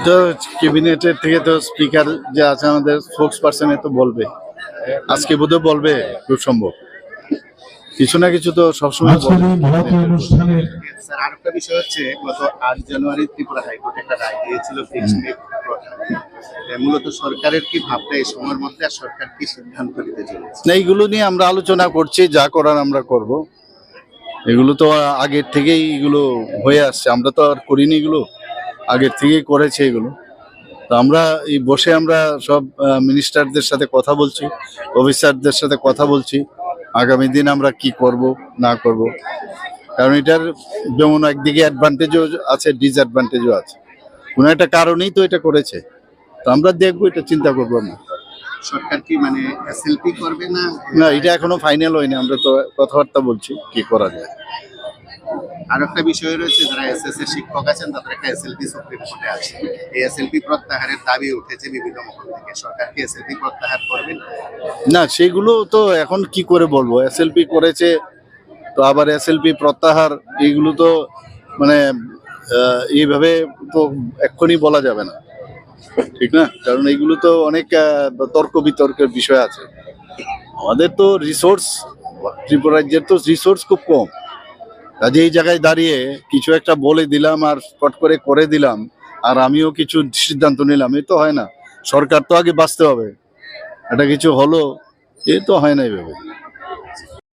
তো ক্যাবিনেটের থেকে তো স্পিকার যে আছে আমাদের স্পোক্স পার্সন তো বলবে, আজকে বোধহয় বলবে খুব সম্ভব। কিছু না কিছু তো সবসময় অনুষ্ঠানের স্যার আরেকটা বিষয় হচ্ছে গত 8 জানুয়ারি ত্রিপুরা হাইকোর্ট একটা রায় দিয়েছিল ফিক্সড পে প্রথা। মূলত সরকারের কি ভাবনা এই সময়ের মধ্যে, আর সরকার কি সিদ্ধান্ত নিতে চলেছে? না, এইগুলো নিয়ে আমরা আলোচনা করছি, যা করার আমরা করব। এগুলো তো আগের থেকেই এগুলো হয়ে আসছে, আমরা তো আর করিনি, এগুলো আগের থেকেই করেছে এগুলো। তো আমরা এই বসে আমরা সব মিনিস্টারদের সাথে কথা বলছি, অফিসারদের সাথে কথা বলছি আগামী দিন আমরা কি করব না করব। কারণ এটার যেমন একদিকে অ্যাডভান্টেজও আছে, ডিসঅ্যাডভান্টেজও আছে। কোনো একটা কারণেই তো এটা করেছে, তো আমরা দেখবো, এটা চিন্তা করবো না। সরকার কি মানে এসএলপি করবে না? না, এটা এখনো ফাইনাল হয়নি, আমরা তো কথাবার্তা বলছি কি করা যায়। আর একটা বিষয় রয়েছে, যারা এসএসসি শিক্ষক আছেন তাদের একটা এসএলপি সুপ্রিম কোর্টে আছে। এই এসএলপি প্রত্যাহারের দাবি উঠেছে বিভিন্ন মহল থেকে। সরকার কি এসএলপি প্রত্যাহার করবেন? না, সেগুলো তো এখন কি করে বলবো। এসএলপি করেছে তো আবার এসএলপি প্রত্যাহার, এইগুলো তো মানে এইভাবে তো এক্ষুনি বলা যাবে না, ঠিক না? কারণ এইগুলো তো অনেক তর্ক বিতর্কের বিষয় আছে। আমাদের তো রিসোর্স, ত্রিপুরা রাজ্যের তো রিসোর্স খুব কম। কাজে এই জায়গায় দাঁড়িয়ে কিছু একটা বলে দিলাম আর পট করে দিলাম, আর আমিও কিছু সিদ্ধান্ত নিলাম, এ তো হয় না। সরকার তো আগে বাঁচতে হবে, এটা কিছু হলো, এ তো হয় না এইভাবে।